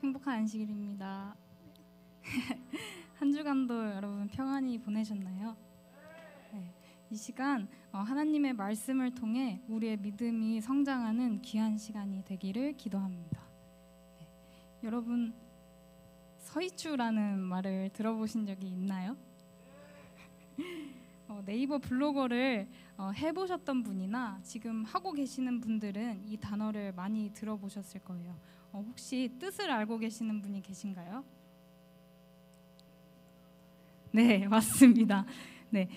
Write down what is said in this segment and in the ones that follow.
행복한 안식일입니다. 한 주간도 여러분 평안히 보내셨나요? 네, 이 시간 하나님의 말씀을 통해 우리의 믿음이 성장하는 귀한 시간이 되기를 기도합니다. 네, 여러분 서이추라는 말을 들어보신 적이 있나요? 네이버 블로거를 해보셨던 분이나 지금 하고 계시는 분들은 이 단어를 많이 들어보셨을 거예요. 혹시 뜻을 알고 계시는 분이 계신가요? 네, 맞습니다. 네,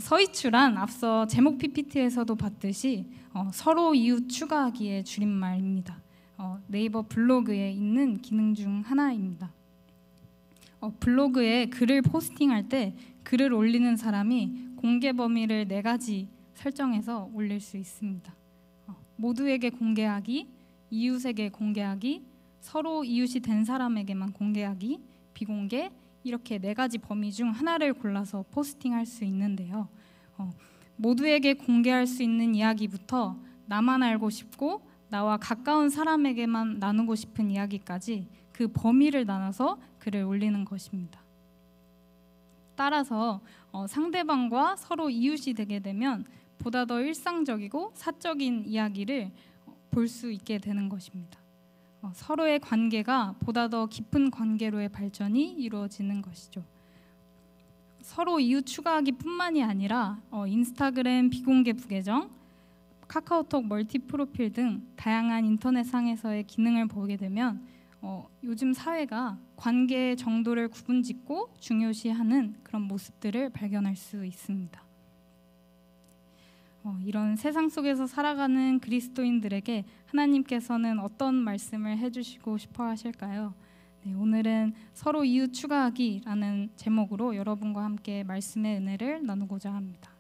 서이추란 앞서 제목 PPT에서도 봤듯이 서로 이웃 추가하기의 줄임말입니다. 네이버 블로그에 있는 기능 중 하나입니다. 블로그에 글을 포스팅할 때 글을 올리는 사람이 공개 범위를 4가지 설정해서 올릴 수 있습니다. 모두에게 공개하기, 이웃에게 공개하기, 서로 이웃이 된 사람에게만 공개하기, 비공개, 이렇게 4가지 범위 중 하나를 골라서 포스팅할 수 있는데요. 모두에게 공개할 수 있는 이야기부터 나만 알고 싶고 나와 가까운 사람에게만 나누고 싶은 이야기까지 그 범위를 나눠서 글을 올리는 것입니다. 따라서 상대방과 서로 이웃이 되게 되면 보다 더 일상적이고 사적인 이야기를 볼 수 있게 되는 것입니다. 서로의 관계가 보다 더 깊은 관계로의 발전이 이루어지는 것이죠. 서로 이웃 추가하기 뿐만이 아니라 인스타그램 비공개 부계정, 카카오톡 멀티 프로필 등 다양한 인터넷상에서의 기능을 보게 되면 요즘 사회가 관계의 정도를 구분짓고 중요시하는 그런 모습들을 발견할 수 있습니다. 이런 세상 속에서 살아가는 그리스도인들에게 하나님께서는 어떤 말씀을 해주시고 싶어 하실까요? 네, 오늘은 서로 이웃 추가하기라는 제목으로 여러분과 함께 말씀의 은혜를 나누고자 합니다.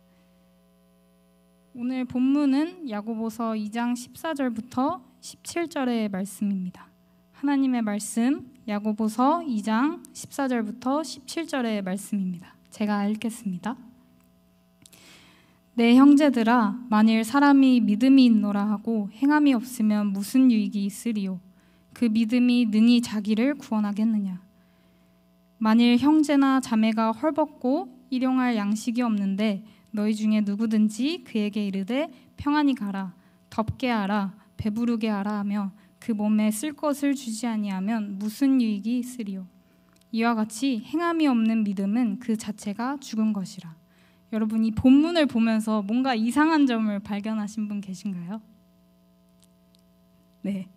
오늘 본문은 야고보서 2장 14절부터 17절의 말씀입니다. 하나님의 말씀 야고보서 2장 14절부터 17절의 말씀입니다. 제가 읽겠습니다. 내 형제들아, 만일 사람이 믿음이 있노라 하고 행함이 없으면 무슨 유익이 있으리요? 그 믿음이 능히 자기를 구원하겠느냐? 만일 형제나 자매가 헐벗고 일용할 양식이 없는데 너희 중에 누구든지 그에게 이르되 평안히 가라, 덥게 하라, 배부르게 하라 하며 그 몸에 쓸 것을 주지 아니하면 무슨 유익이 있으리요? 이와 같이 행함이 없는 믿음은 그 자체가 죽은 것이라. 여러분, 이 본문을 보면서 뭔가 이상한 점을 발견하신 분 계신가요? 네.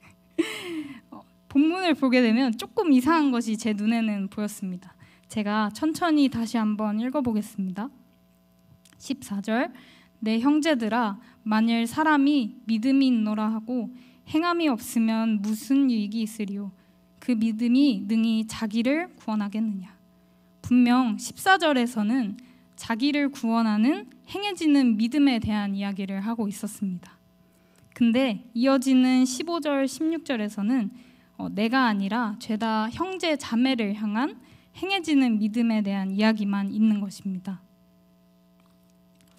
본문을 보게 되면 조금 이상한 것이 제 눈에는 보였습니다. 제가 천천히 다시 한번 읽어보겠습니다. 14절, 내 형제들아, 만일 사람이 믿음이 있노라 하고 행함이 없으면 무슨 유익이 있으리요? 그 믿음이 능히 자기를 구원하겠느냐? 분명 14절에서는 자기를 구원하는 행해지는 믿음에 대한 이야기를 하고 있었습니다. 근데 이어지는 15절, 16절에서는 내가 아니라 죄다 형제 자매를 향한 행해지는 믿음에 대한 이야기만 있는 것입니다.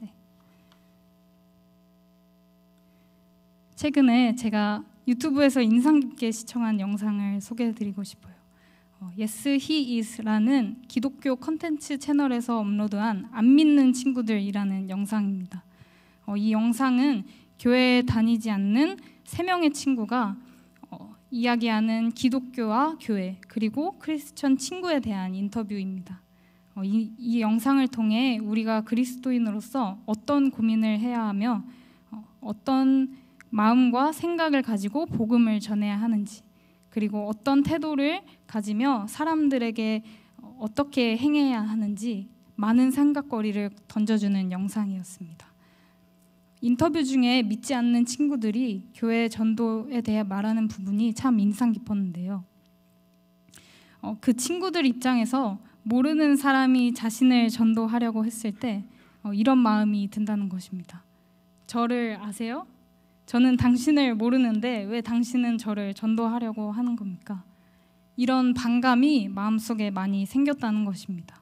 네. 최근에 제가 유튜브에서 인상 깊게 시청한 영상을 소개해드리고 싶어요. Yes, He Is라는 기독교 컨텐츠 채널에서 업로드한 안 믿는 친구들이라는 영상입니다. 이 영상은 교회에 다니지 않는 3명의 친구가 이야기하는 기독교와 교회 그리고 크리스천 친구에 대한 인터뷰입니다. 이 영상을 통해 우리가 그리스도인으로서 어떤 고민을 해야 하며 어떤 마음과 생각을 가지고 복음을 전해야 하는지, 그리고 어떤 태도를 가지며 사람들에게 어떻게 행해야 하는지 많은 생각거리를 던져주는 영상이었습니다. 인터뷰 중에 믿지 않는 친구들이 교회 전도에 대해 말하는 부분이 참 인상 깊었는데요. 그 친구들 입장에서 모르는 사람이 자신을 전도하려고 했을 때 이런 마음이 든다는 것입니다. 저를 아세요? 저는 당신을 모르는데 왜 당신은 저를 전도하려고 하는 겁니까? 이런 반감이 마음속에 많이 생겼다는 것입니다.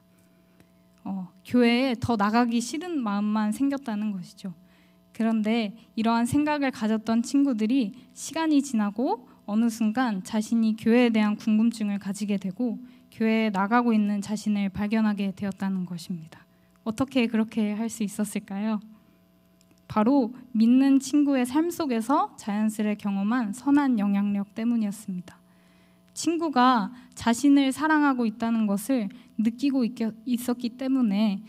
교회에 더 나가기 싫은 마음만 생겼다는 것이죠. 그런데 이러한 생각을 가졌던 친구들이 시간이 지나고 어느 순간 자신이 교회에 대한 궁금증을 가지게 되고 교회에 나가고 있는 자신을 발견하게 되었다는 것입니다. 어떻게 그렇게 할 수 있었을까요? 바로 믿는 친구의 삶 속에서 자연스레 경험한 선한 영향력 때문이었습니다. 친구가 자신을 사랑하고 있다는 것을 느끼고 있었기 때문에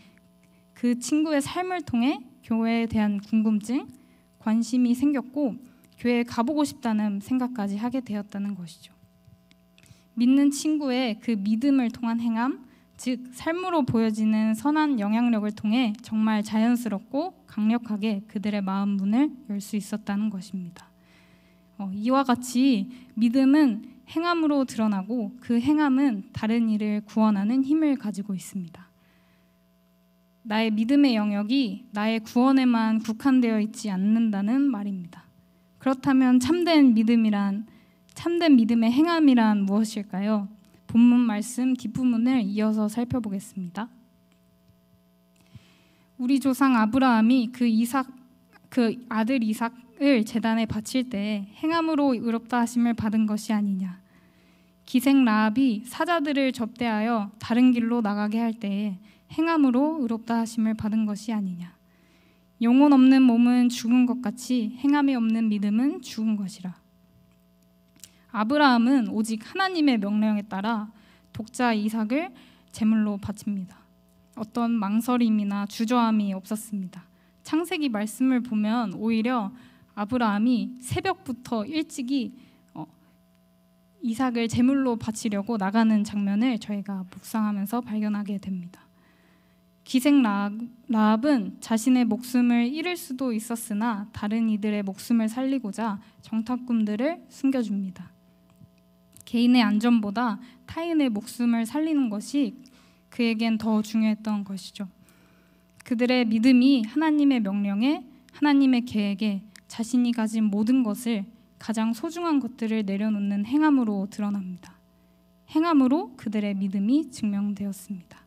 그 친구의 삶을 통해 교회에 대한 궁금증, 관심이 생겼고 교회에 가보고 싶다는 생각까지 하게 되었다는 것이죠. 믿는 친구의 그 믿음을 통한 행함, 즉 삶으로 보여지는 선한 영향력을 통해 정말 자연스럽고 강력하게 그들의 마음 문을 열 수 있었다는 것입니다. 이와 같이 믿음은 행함으로 드러나고 그 행함은 다른 이를 구원하는 힘을 가지고 있습니다. 나의 믿음의 영역이 나의 구원에만 국한되어 있지 않는다는 말입니다. 그렇다면 참된 믿음의 행함이란 무엇일까요? 본문 말씀 뒷부분을 이어서 살펴보겠습니다. 우리 조상 아브라함이 그 아들 이삭을 제단에 바칠 때 행함으로 의롭다 하심을 받은 것이 아니냐. 기생 라합이 사자들을 접대하여 다른 길로 나가게 할 때에 행함으로 의롭다 하심을 받은 것이 아니냐. 영혼 없는 몸은 죽은 것 같이 행함이 없는 믿음은 죽은 것이라. 아브라함은 오직 하나님의 명령에 따라 독자 이삭을 제물로 바칩니다. 어떤 망설임이나 주저함이 없었습니다. 창세기 말씀을 보면 오히려 아브라함이 새벽부터 일찍이 이삭을 제물로 바치려고 나가는 장면을 저희가 묵상하면서 발견하게 됩니다. 기생 라합은 자신의 목숨을 잃을 수도 있었으나 다른 이들의 목숨을 살리고자 정탐꾼들을 숨겨줍니다. 개인의 안전보다 타인의 목숨을 살리는 것이 그에겐 더 중요했던 것이죠. 그들의 믿음이 하나님의 명령에, 하나님의 계획에 자신이 가진 모든 것을, 가장 소중한 것들을 내려놓는 행함으로 드러납니다. 행함으로 그들의 믿음이 증명되었습니다.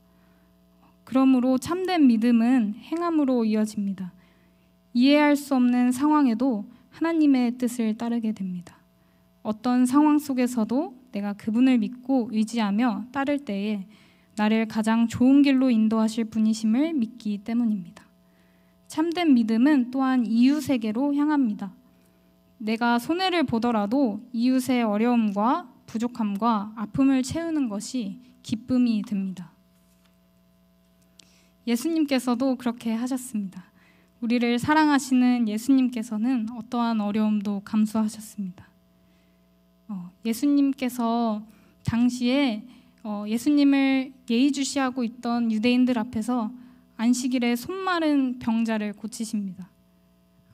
그러므로 참된 믿음은 행함으로 이어집니다. 이해할 수 없는 상황에도 하나님의 뜻을 따르게 됩니다. 어떤 상황 속에서도 내가 그분을 믿고 의지하며 따를 때에 나를 가장 좋은 길로 인도하실 분이심을 믿기 때문입니다. 참된 믿음은 또한 이웃에게로 향합니다. 내가 손해를 보더라도 이웃의 어려움과 부족함과 아픔을 채우는 것이 기쁨이 듭니다. 예수님께서도 그렇게 하셨습니다. 우리를 사랑하시는 예수님께서는 어떠한 어려움도 감수하셨습니다. 예수님께서 당시에 예수님을 예의주시하고 있던 유대인들 앞에서 안식일에 손마른 병자를 고치십니다.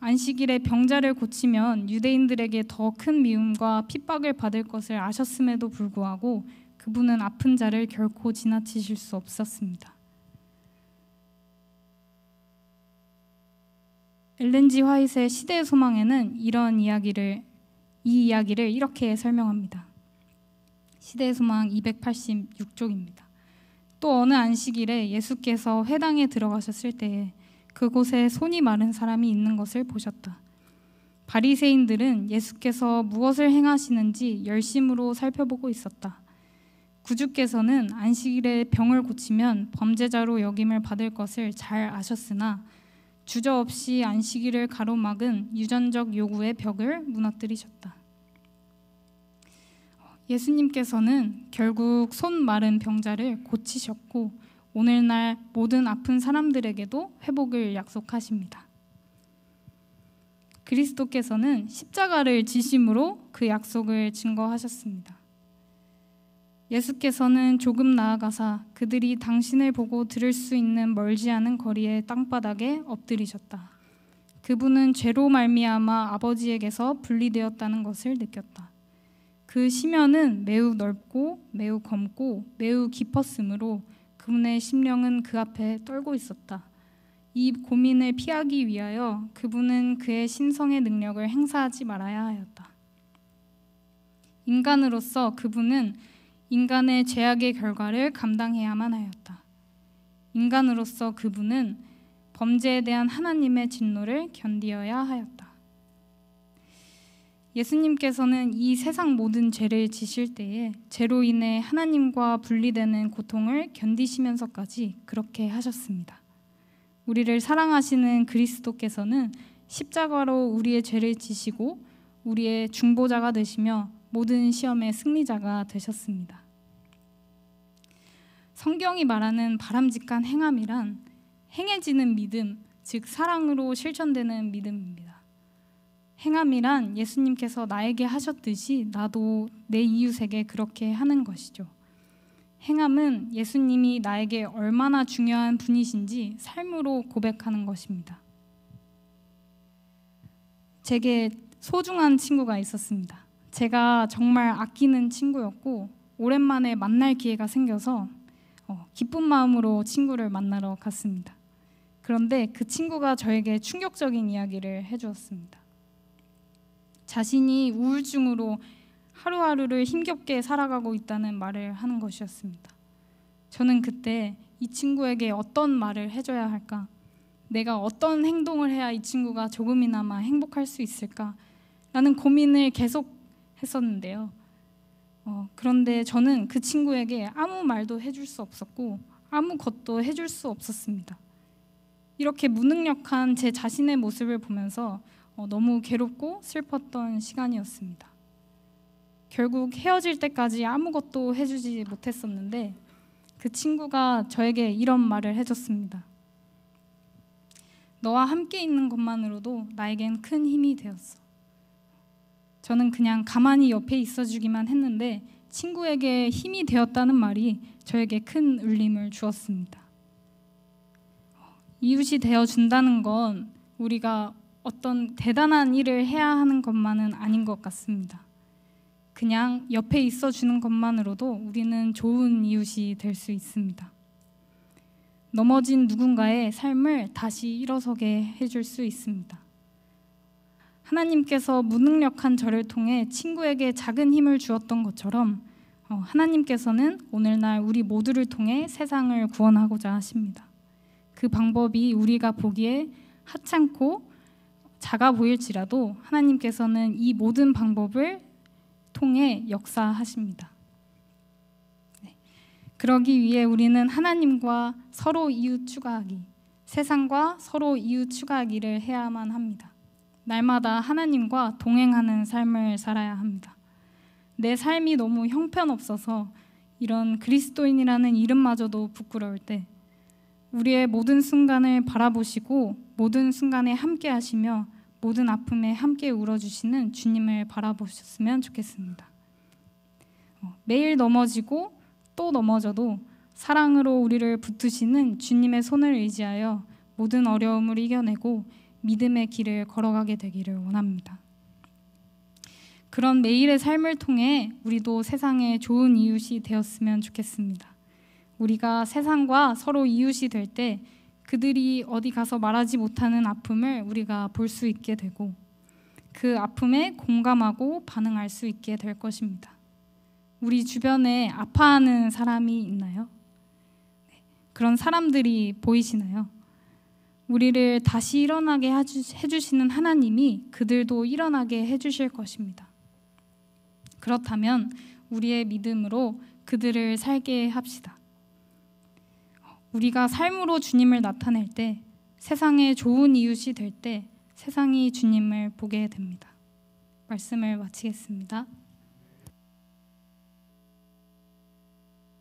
안식일에 병자를 고치면 유대인들에게 더 큰 미움과 핍박을 받을 것을 아셨음에도 불구하고 그분은 아픈 자를 결코 지나치실 수 없었습니다. 엘렌 G 화이트의 시대의 소망에는 이 이야기를 이렇게 설명합니다. 시대의 소망 286쪽입니다. 또 어느 안식일에 예수께서 회당에 들어가셨을 때에 그곳에 손이 마른 사람이 있는 것을 보셨다. 바리새인들은 예수께서 무엇을 행하시는지 열심으로 살펴보고 있었다. 구주께서는 안식일에 병을 고치면 범죄자로 여김을 받을 것을 잘 아셨으나 주저없이 안식일을 가로막은 유전적 요구의 벽을 무너뜨리셨다. 예수님께서는 결국 손 마른 병자를 고치셨고 오늘날 모든 아픈 사람들에게도 회복을 약속하십니다. 그리스도께서는 십자가를 지심으로 그 약속을 증거하셨습니다. 예수께서는 조금 나아가사 그들이 당신을 보고 들을 수 있는 멀지 않은 거리의 땅바닥에 엎드리셨다. 그분은 죄로 말미암아 아버지에게서 분리되었다는 것을 느꼈다. 그 시면은 매우 넓고 매우 검고 매우 깊었으므로 그분의 심령은 그 앞에 떨고 있었다. 이 고민을 피하기 위하여 그분은 그의 신성의 능력을 행사하지 말아야 하였다. 인간으로서 그분은 인간의 죄악의 결과를 감당해야만 하였다. 인간으로서 그분은 범죄에 대한 하나님의 진노를 견디어야 하였다. 예수님께서는 이 세상 모든 죄를 지실 때에 죄로 인해 하나님과 분리되는 고통을 견디시면서까지 그렇게 하셨습니다. 우리를 사랑하시는 그리스도께서는 십자가로 우리의 죄를 지시고 우리의 중보자가 되시며 모든 시험의 승리자가 되셨습니다. 성경이 말하는 바람직한 행함이란 행해지는 믿음, 즉 사랑으로 실천되는 믿음입니다. 행함이란 예수님께서 나에게 하셨듯이 나도 내 이웃에게 그렇게 하는 것이죠. 행함은 예수님이 나에게 얼마나 중요한 분이신지 삶으로 고백하는 것입니다. 제게 소중한 친구가 있었습니다. 제가 정말 아끼는 친구였고 오랜만에 만날 기회가 생겨서 기쁜 마음으로 친구를 만나러 갔습니다. 그런데 그 친구가 저에게 충격적인 이야기를 해주었습니다. 자신이 우울증으로 하루하루를 힘겹게 살아가고 있다는 말을 하는 것이었습니다. 저는 그때 이 친구에게 어떤 말을 해줘야 할까? 내가 어떤 행동을 해야 이 친구가 조금이나마 행복할 수 있을까? 라는 고민을 계속 했었는데요. 그런데 저는 그 친구에게 아무 말도 해줄 수 없었고 아무것도 해줄 수 없었습니다. 이렇게 무능력한 제 자신의 모습을 보면서 너무 괴롭고 슬펐던 시간이었습니다. 결국 헤어질 때까지 아무것도 해주지 못했었는데 그 친구가 저에게 이런 말을 해줬습니다. 너와 함께 있는 것만으로도 나에겐 큰 힘이 되었어. 저는 그냥 가만히 옆에 있어주기만 했는데 친구에게 힘이 되었다는 말이 저에게 큰 울림을 주었습니다. 이웃이 되어준다는 건 우리가 어떤 대단한 일을 해야 하는 것만은 아닌 것 같습니다. 그냥 옆에 있어주는 것만으로도 우리는 좋은 이웃이 될 수 있습니다. 넘어진 누군가의 삶을 다시 일어서게 해줄 수 있습니다. 하나님께서 무능력한 저를 통해 친구에게 작은 힘을 주었던 것처럼 하나님께서는 오늘날 우리 모두를 통해 세상을 구원하고자 하십니다. 그 방법이 우리가 보기에 하찮고 작아 보일지라도 하나님께서는 이 모든 방법을 통해 역사하십니다. 그러기 위해 우리는 하나님과 서로 이웃 추가하기, 세상과 서로 이웃 추가하기를 해야만 합니다. 날마다 하나님과 동행하는 삶을 살아야 합니다. 내 삶이 너무 형편없어서 이런 그리스도인이라는 이름마저도 부끄러울 때 우리의 모든 순간을 바라보시고 모든 순간에 함께 하시며 모든 아픔에 함께 울어주시는 주님을 바라보셨으면 좋겠습니다. 매일 넘어지고 또 넘어져도 사랑으로 우리를 붙드시는 주님의 손을 의지하여 모든 어려움을 이겨내고 믿음의 길을 걸어가게 되기를 원합니다. 그런 매일의 삶을 통해 우리도 세상에 좋은 이웃이 되었으면 좋겠습니다. 우리가 세상과 서로 이웃이 될 때 그들이 어디 가서 말하지 못하는 아픔을 우리가 볼 수 있게 되고 그 아픔에 공감하고 반응할 수 있게 될 것입니다. 우리 주변에 아파하는 사람이 있나요? 그런 사람들이 보이시나요? 우리를 다시 일어나게 해주시는 하나님이 그들도 일어나게 해주실 것입니다. 그렇다면 우리의 믿음으로 그들을 살게 합시다. 우리가 삶으로 주님을 나타낼 때, 세상에 좋은 이웃이 될 때 세상이 주님을 보게 됩니다. 말씀을 마치겠습니다.